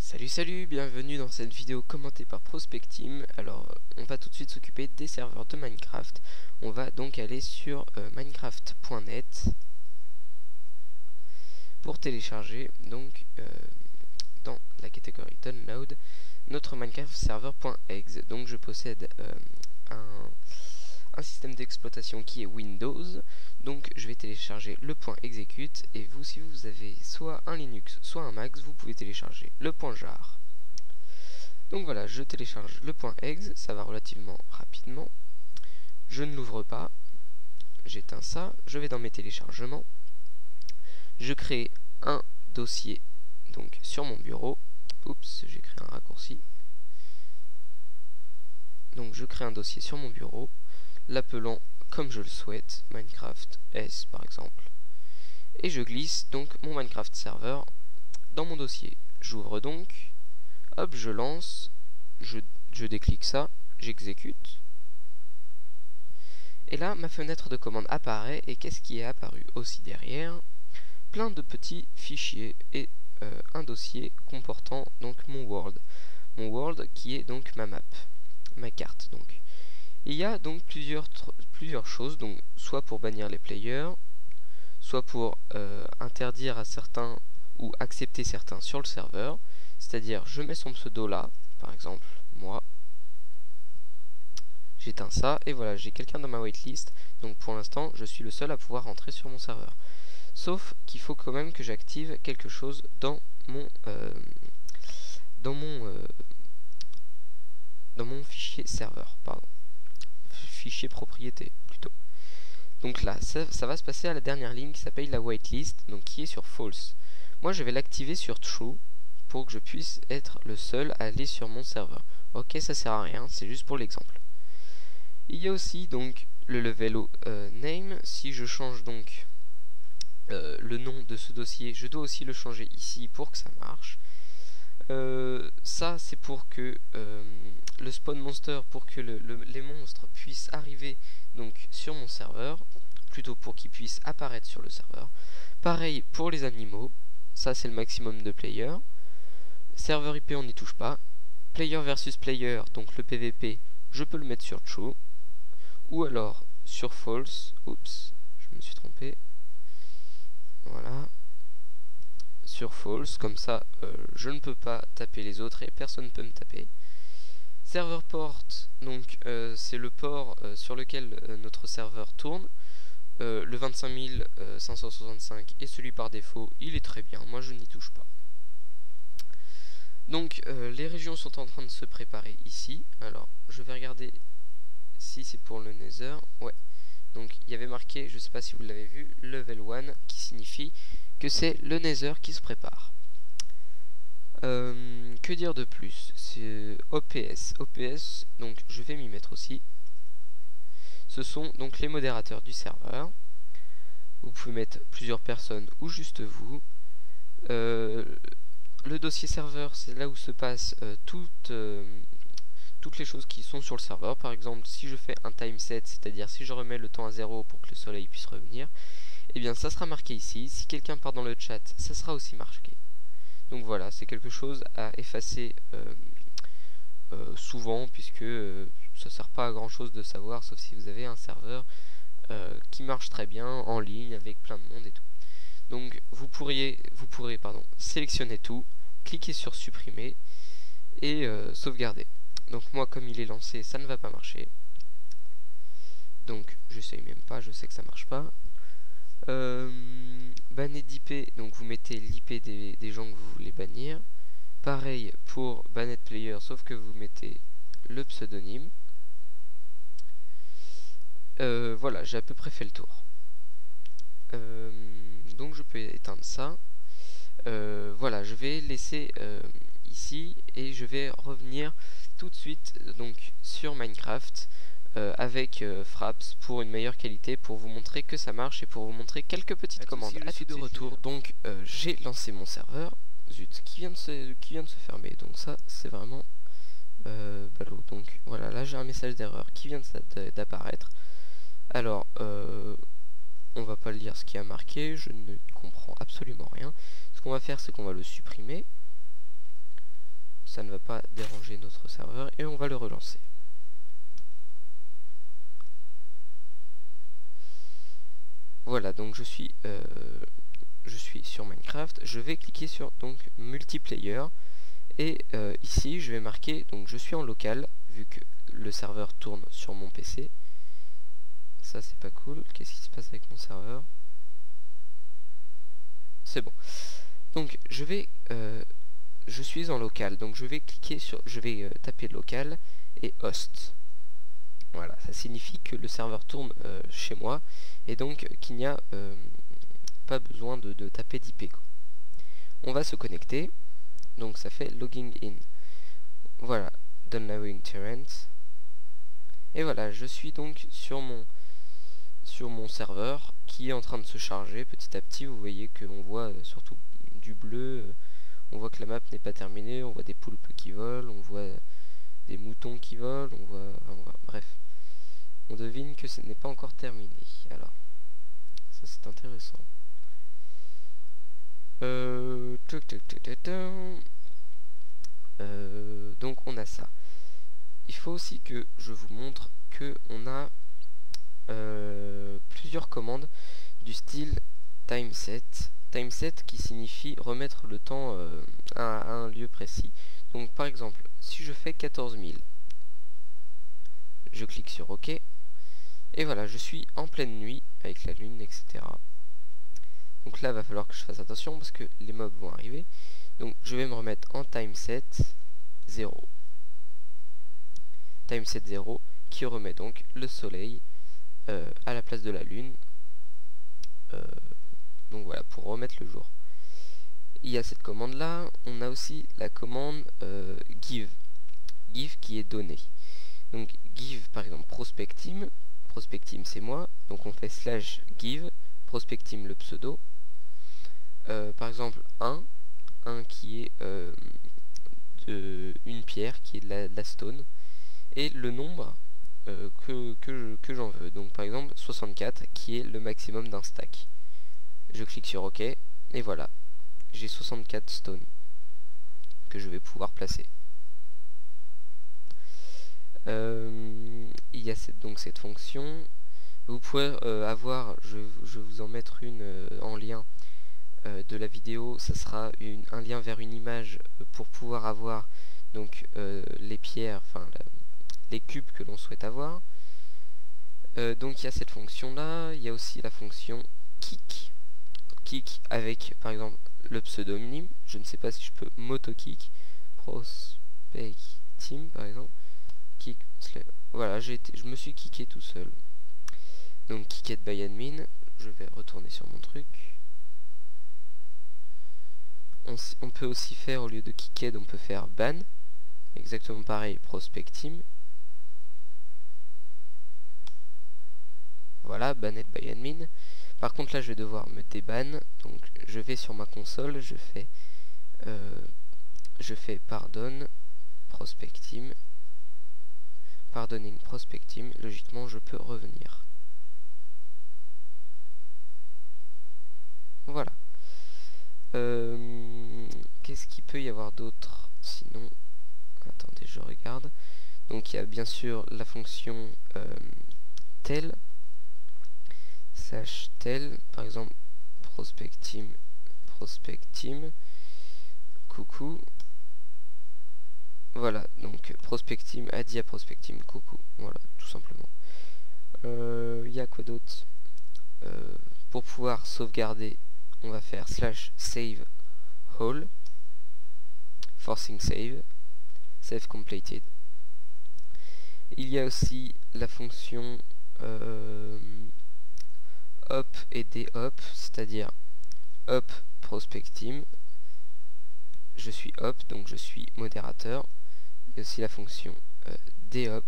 Salut, bienvenue dans cette vidéo commentée par Prospectim. Alors, on va tout de suite s'occuper des serveurs de Minecraft. On va donc aller sur minecraft.net pour télécharger donc dans la catégorie Download notre Minecraft server.exe. Donc, je possède un système d'exploitation qui est Windows. Donc je vais télécharger le .execute et vous, si vous avez soit un Linux soit un Mac, vous pouvez télécharger le .jar. Donc voilà, je télécharge le .exe, ça va relativement rapidement. Je ne l'ouvre pas, j'éteins ça, je vais dans mes téléchargements. Je crée un dossier donc sur mon bureau. Oups, j'ai créé un raccourci. Donc je crée un dossier sur mon bureau, l'appelant comme je le souhaite, Minecraft S par exemple, et je glisse donc mon Minecraft serveur dans mon dossier. J'ouvre donc, hop, je lance, je déclique ça, j'exécute, et là ma fenêtre de commande apparaît. Et qu'est-ce qui est apparu aussi derrière? Plein de petits fichiers et un dossier comportant donc mon world qui est donc ma map, ma carte. Donc il y a donc plusieurs choses, donc soit pour bannir les players, soit pour interdire à certains ou accepter certains sur le serveur. C'est-à-dire, je mets son pseudo là, par exemple, moi, j'éteins ça, et voilà, j'ai quelqu'un dans ma waitlist. Donc pour l'instant, je suis le seul à pouvoir rentrer sur mon serveur. Sauf qu'il faut quand même que j'active quelque chose dans mon fichier serveur, pardon. Fichier propriété plutôt. Donc là, ça va se passer à la dernière ligne qui s'appelle la waitlist, donc qui est sur false. Moi, je vais l'activer sur true pour que je puisse être le seul à aller sur mon serveur. Ok, ça sert à rien, c'est juste pour l'exemple. Il y a aussi donc le level name. Si je change donc le nom de ce dossier, je dois aussi le changer ici pour que ça marche. Ça c'est pour que le spawn monster, pour que les monstres puissent arriver donc sur mon serveur, plutôt pour qu'ils puissent apparaître sur le serveur. Pareil pour les animaux, ça c'est le maximum de players. Serveur IP on n'y touche pas. Player versus player, donc le PVP, je peux le mettre sur true, ou alors sur false. Oups, je me suis trompé. Voilà, sur false, comme ça je ne peux pas taper les autres et personne ne peut me taper. Server port, donc c'est le port sur lequel notre serveur tourne. Le 25565 est celui par défaut, il est très bien, moi je n'y touche pas. Donc les régions sont en train de se préparer ici. Alors je vais regarder si c'est pour le Nether. Ouais, donc il y avait marqué, je ne sais pas si vous l'avez vu, level 1, qui signifie que c'est le Nether qui se prépare. Que dire de plus? C'est OPS, donc je vais m'y mettre aussi. Ce sont donc les modérateurs du serveur. Vous pouvez mettre plusieurs personnes ou juste vous. Le dossier serveur, c'est là où se passent toutes les choses qui sont sur le serveur. Par exemple, si je fais un timeset, c'est-à-dire si je remets le temps à 0 pour que le soleil puisse revenir, et bien ça sera marqué ici. Si quelqu'un part dans le chat, ça sera aussi marqué. Donc voilà, c'est quelque chose à effacer souvent, puisque ça sert pas à grand chose de savoir, sauf si vous avez un serveur qui marche très bien en ligne avec plein de monde et tout. Donc vous pourrez sélectionner tout, cliquer sur supprimer et sauvegarder. Donc moi, comme il est lancé, ça ne va pas marcher. Donc j'essaye même pas, je sais que ça marche pas. Banner d'IP, donc vous mettez l'IP des gens que vous voulez bannir. Pareil pour banner player, sauf que vous mettez le pseudonyme. Voilà, j'ai à peu près fait le tour. Donc je peux éteindre ça. Voilà, je vais laisser ici et je vais revenir tout de suite donc sur Minecraft avec Fraps pour une meilleure qualité, pour vous montrer que ça marche et pour vous montrer quelques petites commandes. Je suis de retour, donc j'ai lancé mon serveur. Zut, qui vient de se fermer, donc ça c'est vraiment ballot. Donc voilà, là j'ai un message d'erreur qui vient d'apparaître. Alors on va pas lire ce qui a marqué, je ne comprends absolument rien. Ce qu'on va faire, c'est qu'on va le supprimer. pas déranger notre serveur et on va le relancer. Voilà, donc je suis sur Minecraft. Je vais cliquer sur donc multiplayer et ici je vais marquer donc je suis en local vu que le serveur tourne sur mon PC. Ça c'est pas cool. Qu'est-ce qui se passe avec mon serveur? C'est bon. Donc je suis en local, donc je vais cliquer sur, taper local et host. Voilà, ça signifie que le serveur tourne chez moi et donc qu'il n'y a pas besoin de taper d'IP. On va se connecter, donc ça fait logging in. Voilà, downloading torrent. Et voilà, je suis donc sur mon serveur qui est en train de se charger petit à petit. Vous voyez qu'on voit surtout du bleu, on voit que la map n'est pas terminée, on voit des poulpes qui volent, on voit des moutons qui volent, bref. On devine que ce n'est pas encore terminé. Alors, ça c'est intéressant. Donc on a ça. Il faut aussi que je vous montre que on a plusieurs commandes du style timeset. Timeset qui signifie remettre le temps à un lieu précis. Donc par exemple, si je fais 14 000, je clique sur OK. Et voilà, je suis en pleine nuit avec la lune, etc. Donc là, il va falloir que je fasse attention parce que les mobs vont arriver. Donc je vais me remettre en timeset 0. Timeset 0 qui remet donc le soleil à la place de la lune. Donc voilà, pour remettre le jour. Il y a cette commande là. On a aussi la commande give. Give qui est donné. Donc give par exemple prospectim. Prospectim c'est moi. Donc on fait /give. Prospectim le pseudo. Par exemple 1 qui est une pierre qui est de la stone. Et le nombre que j'en veux. Donc par exemple 64 qui est le maximum d'un stack. Je clique sur OK et voilà, j'ai 64 stones que je vais pouvoir placer. Il y a cette fonction. Vous pouvez avoir, je vais vous en mettre une en lien de la vidéo. Ça sera un lien vers une image pour pouvoir avoir donc les pierres, enfin les cubes que l'on souhaite avoir. Donc il y a cette fonction là. Il y a aussi la fonction kick avec par exemple le pseudonyme. Je ne sais pas si je peux moto-kick prospectim par exemple. Kick, voilà, je me suis kické tout seul. Donc kicked by admin. Je vais retourner sur mon truc. On peut aussi faire, au lieu de kicked, on peut faire ban. Exactement pareil, prospectim. Voilà, banned by admin. Par contre là je vais devoir me déban. Donc je vais sur ma console, je fais pardon prospectim. Pardoning prospectim. Logiquement je peux revenir. Voilà. Qu'est-ce qu'il peut y avoir d'autre sinon? Attendez, je regarde. Donc il y a bien sûr la fonction tel /tel, par exemple prospectim coucou. Voilà, donc prospectim a dit à prospectim coucou. Voilà, tout simplement. Il y a quoi d'autre? Pour pouvoir sauvegarder, on va faire /save all, forcing save completed. Il y a aussi la fonction up et dehop, c'est-à-dire up prospectim, je suis up, donc je suis modérateur. Il y a aussi la fonction dehop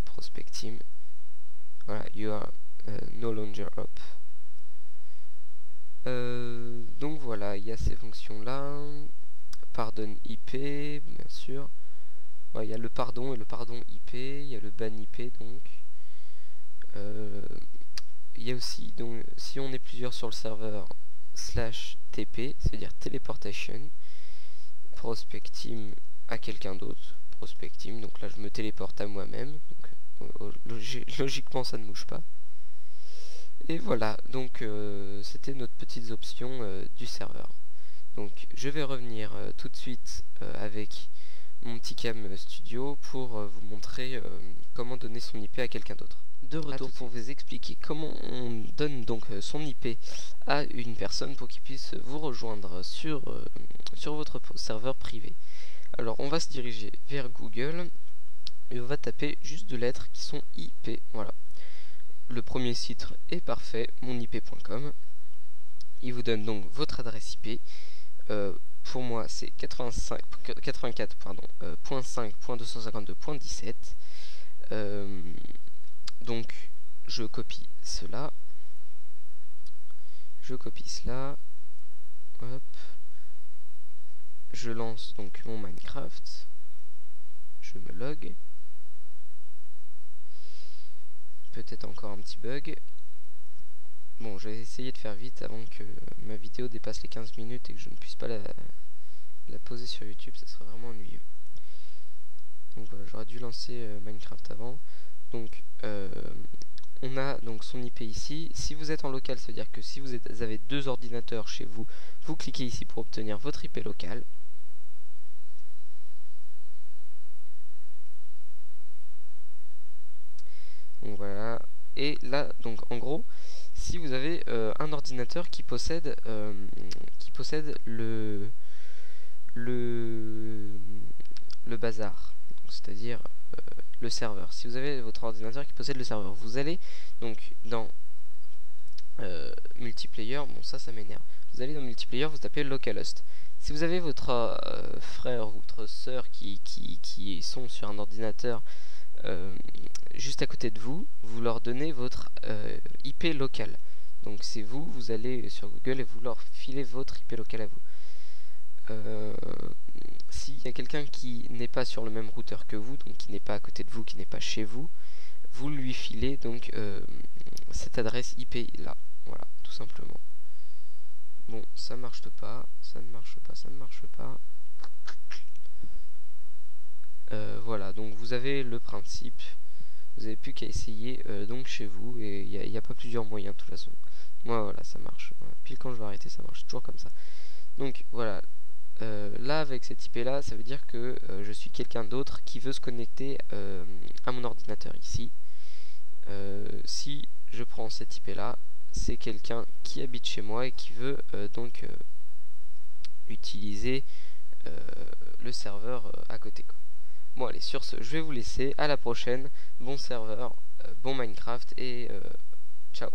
prospectim, voilà, you are no longer up. Donc voilà, il y a ces fonctions là. Pardon IP, bien sûr. Ouais, il y a le pardon et le pardon IP, il y a le ban IP donc. Il y a aussi, donc, si on est plusieurs sur le serveur, /TP, c'est-à-dire teleportation, prospectim à quelqu'un d'autre, prospecting. Donc là je me téléporte à moi-même, logiquement ça ne bouge pas. Et voilà, donc c'était notre petite option du serveur. Donc je vais revenir tout de suite avec mon petit cam studio pour vous montrer comment donner son IP à quelqu'un d'autre. De retour pour vous expliquer comment on donne donc son IP à une personne pour qu'il puisse vous rejoindre sur votre serveur privé. Alors on va se diriger vers Google et on va taper juste deux lettres qui sont IP. Voilà. Le premier site est parfait, monip.com. Il vous donne donc votre adresse IP. Pour moi c'est 84.5.252.17. Donc je copie cela. Hop. Je lance donc mon Minecraft. Je me log. Peut-être encore un petit bug. Bon, je vais essayer de faire vite avant que ma vidéo dépasse les 15 minutes et que je ne puisse pas la poser sur YouTube, ça serait vraiment ennuyeux. Donc voilà, j'aurais dû lancer Minecraft avant. Donc on a donc son IP ici. Si vous êtes en local, ça veut dire que si vous avez deux ordinateurs chez vous, vous cliquez ici pour obtenir votre IP local. Donc voilà. Et là, donc en gros, si vous avez un ordinateur qui possède le bazar, c'est-à-dire le serveur. Si vous avez votre ordinateur qui possède le serveur, vous allez donc dans multiplayer. Bon, ça m'énerve. Vous allez dans multiplayer, vous tapez localhost. Si vous avez votre frère ou votre soeur qui sont sur un ordinateur juste à côté de vous, vous leur donnez votre IP local. Donc c'est vous allez sur Google et vous leur filez votre IP local à vous. S'il y a quelqu'un qui n'est pas sur le même routeur que vous, donc qui n'est pas à côté de vous, qui n'est pas chez vous, vous lui filez donc cette adresse IP là. Voilà, tout simplement. Bon, ça marche pas, ça ne marche pas. Voilà, donc vous avez le principe. Vous n'avez plus qu'à essayer donc chez vous, et il n'y a pas plusieurs moyens de toute façon. Moi voilà, ça marche. Voilà. Pile quand je vais arrêter, ça marche toujours comme ça. Donc voilà, là avec cette IP là, ça veut dire que je suis quelqu'un d'autre qui veut se connecter à mon ordinateur ici. Si je prends cette IP là, c'est quelqu'un qui habite chez moi et qui veut donc utiliser le serveur à côté, quoi. Bon allez, sur ce, je vais vous laisser, à la prochaine, bon serveur, bon Minecraft et ciao.